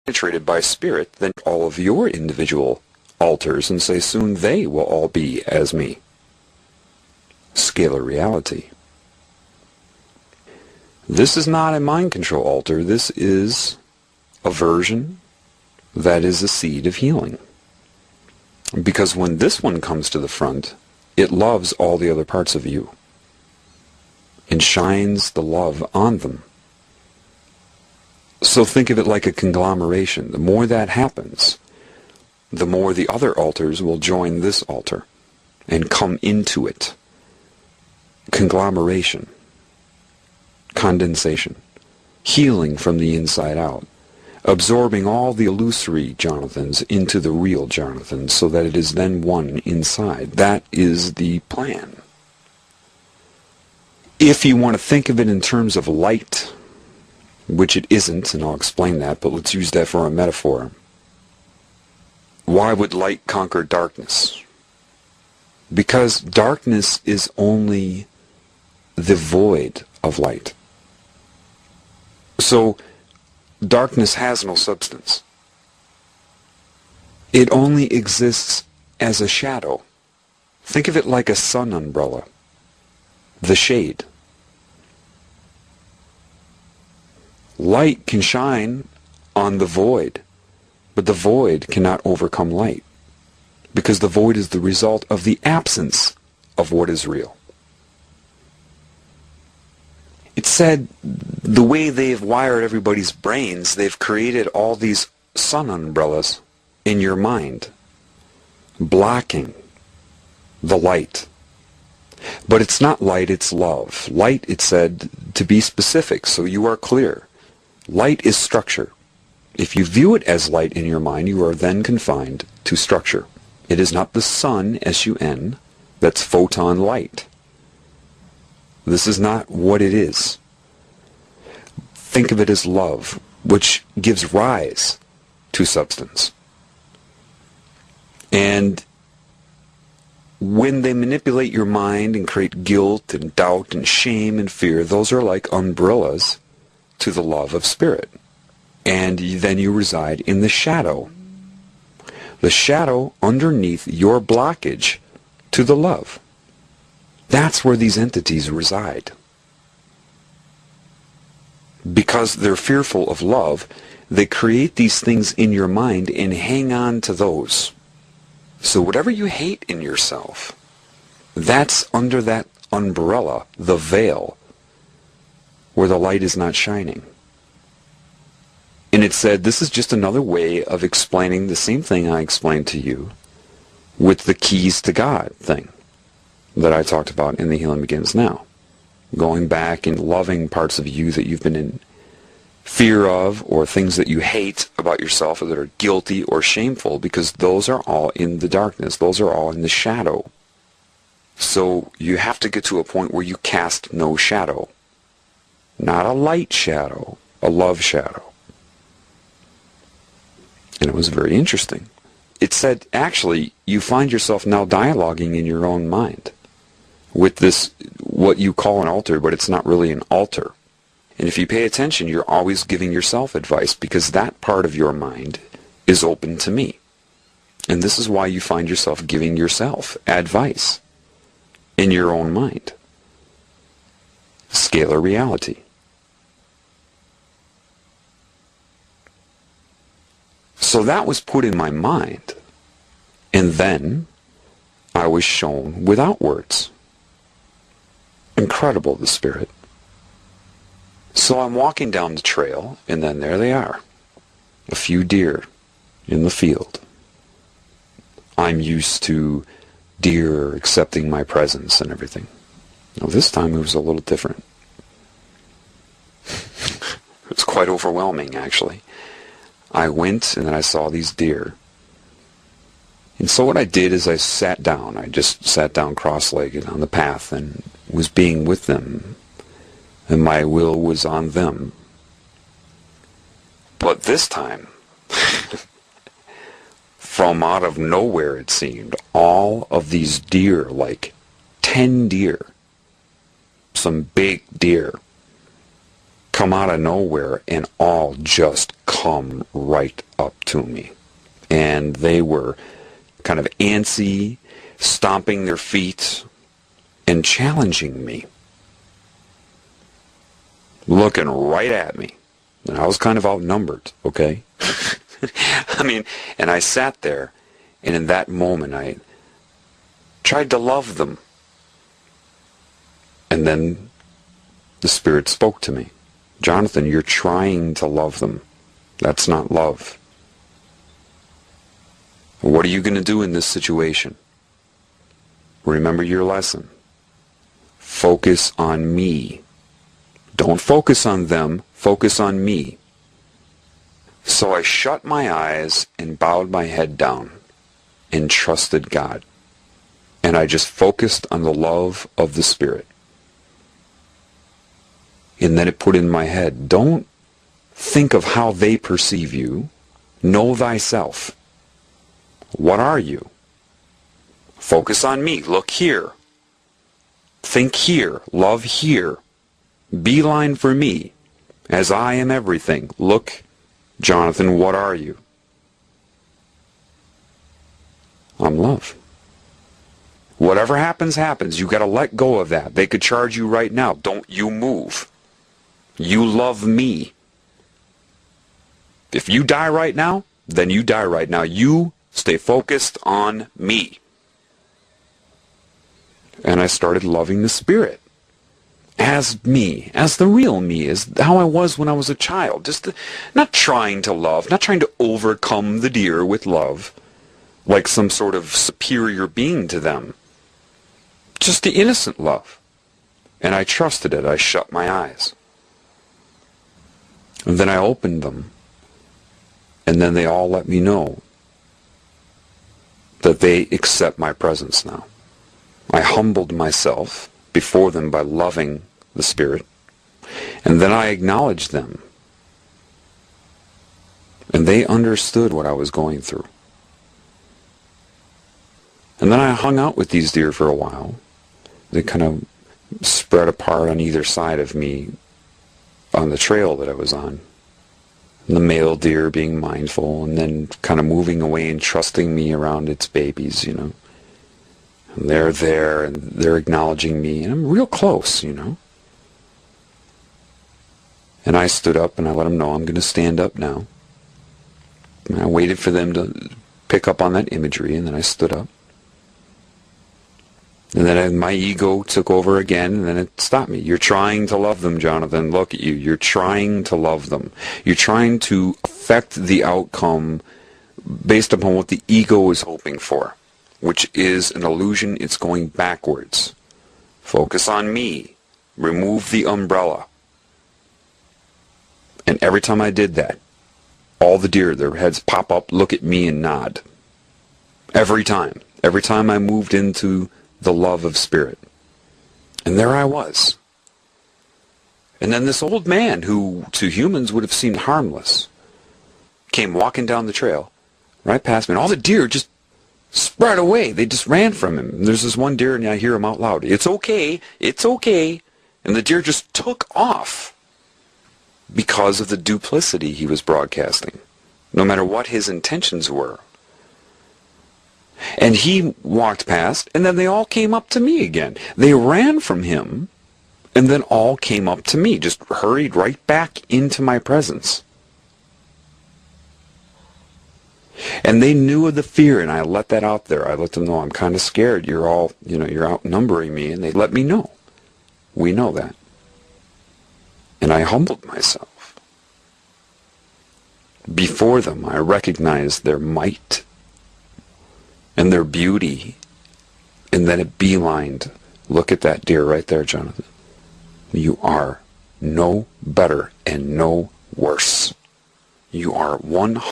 penetrated by spirit, then all of your individual altars and say, soon they will all be as me. Scalar reality. This is not a mind control altar. This is a version that is a seed of healing. Because when this one comes to the front, it loves all the other parts of you and shines the love on them. So think of it like a conglomeration. The more that happens, the more the other altars will join this altar and come into it. Conglomeration, condensation, healing from the inside out, absorbing all the illusory Jonathans into the real Jonathans so that it is then one inside. That is the plan. If you want to think of it in terms of light, which it isn't, and I'll explain that, but let's use that for a metaphor. Why would light conquer darkness? Because darkness is only the void of light. So, darkness has no substance. It only exists as a shadow. Think of it like a sun umbrella, the shade. Light can shine on the void, but the void cannot overcome light, because the void is the result of the absence of what is real. It's said the way they've wired everybody's brains, they've created all these sun umbrellas in your mind, blocking the light. But it's not light, it's love. Light, it's said, to be specific, so you are clear. Light is structure. If you view it as light in your mind, you are then confined to structure. It is not the sun, S-U-N, that's photon light. This is not what it is. Think of it as love, which gives rise to substance. And when they manipulate your mind and create guilt and doubt and shame and fear, those are like umbrellas to the love of spirit. And then you reside in the shadow. The shadow underneath your blockage to the love. That's where these entities reside. Because they're fearful of love, they create these things in your mind and hang on to those. So whatever you hate in yourself, that's under that umbrella, the veil, where the light is not shining. And it said, this is just another way of explaining the same thing I explained to you with the keys to God thing that I talked about in The Healing Begins Now. Going back and loving parts of you that you've been in fear of, or things that you hate about yourself, or that are guilty or shameful, because those are all in the darkness. Those are all in the shadow. So you have to get to a point where you cast no shadow. Not a light shadow, a love shadow. And it was very interesting. It said, actually, you find yourself now dialoguing in your own mind with this, what you call an altar, but it's not really an altar. And if you pay attention, you're always giving yourself advice, because that part of your mind is open to me. And this is why you find yourself giving yourself advice in your own mind. Scalar reality. So that was put in my mind, and then I was shown without words. Incredible, the Spirit. So I'm walking down the trail, and then there they are, a few deer in the field. I'm used to deer accepting my presence and everything. Now this time it was a little different. It's quite overwhelming, actually. I went and then I saw these deer. And so what I did is I sat down. I just sat down cross-legged on the path and was being with them. And my will was on them. But this time, from out of nowhere it seemed, all of these deer, like 10 deer, some big deer, come out of nowhere and all just come come right up to me. And they were kind of antsy, stomping their feet, and challenging me. Looking right at me. And I was kind of outnumbered, okay? I mean, and I sat there, and in that moment I tried to love them. And then the Spirit spoke to me. Jonathan, you're trying to love them. That's not love. What are you going to do in this situation? Remember your lesson. Focus on me. Don't focus on them. Focus on me. So I shut my eyes and bowed my head down and trusted God. And I just focused on the love of the Spirit. And then it put in my head, don't think of how they perceive you. Know thyself. What are you? Focus on me. Look here. Think here. Love here. Beeline for me. As I am everything. Look, Jonathan, what are you? I'm love. Whatever happens, happens. You got to let go of that. They could charge you right now. Don't you move. You love me. If you die right now, then you die right now. You stay focused on me. And I started loving the Spirit. As me, as the real me, as how I was when I was a child. Not trying to love, not trying to overcome the deer with love, like some sort of superior being to them. Just the innocent love. And I trusted it. I shut my eyes. And then I opened them. And then they all let me know that they accept my presence now. I humbled myself before them by loving the Spirit. And then I acknowledged them. And they understood what I was going through. And then I hung out with these deer for a while. They kind of spread apart on either side of me on the trail that I was on. And the male deer being mindful and then kind of moving away and trusting me around its babies, you know. And they're there and they're acknowledging me and I'm real close, you know. And I stood up and I let them know I'm going to stand up now. And I waited for them to pick up on that imagery and then I stood up. And then my ego took over again, and then it stopped me. You're trying to love them, Jonathan. Look at you. You're trying to love them. You're trying to affect the outcome based upon what the ego is hoping for, which is an illusion. It's going backwards. Focus on me. Remove the umbrella. And every time I did that, all the deer, their heads pop up, look at me, and nod. Every time. Every time I moved into the love of Spirit. And there I was. And then this old man, who to humans would have seemed harmless, came walking down the trail right past me, and all the deer just spread away. They just ran from him. And there's this one deer, and I hear him out loud, "It's okay, it's okay." And the deer just took off because of the duplicity he was broadcasting, no matter what his intentions were. And he walked past, and then they all came up to me again. They ran from him, and then all came up to me, just hurried right back into my presence. And they knew of the fear, and I let that out there. I let them know, I'm kind of scared. You're all, you're outnumbering me, and they let me know. We know that. And I humbled myself. Before them, I recognized their might and their beauty, and then it beelined. Look at that deer right there, Jonathan. You are no better and no worse. You are 100%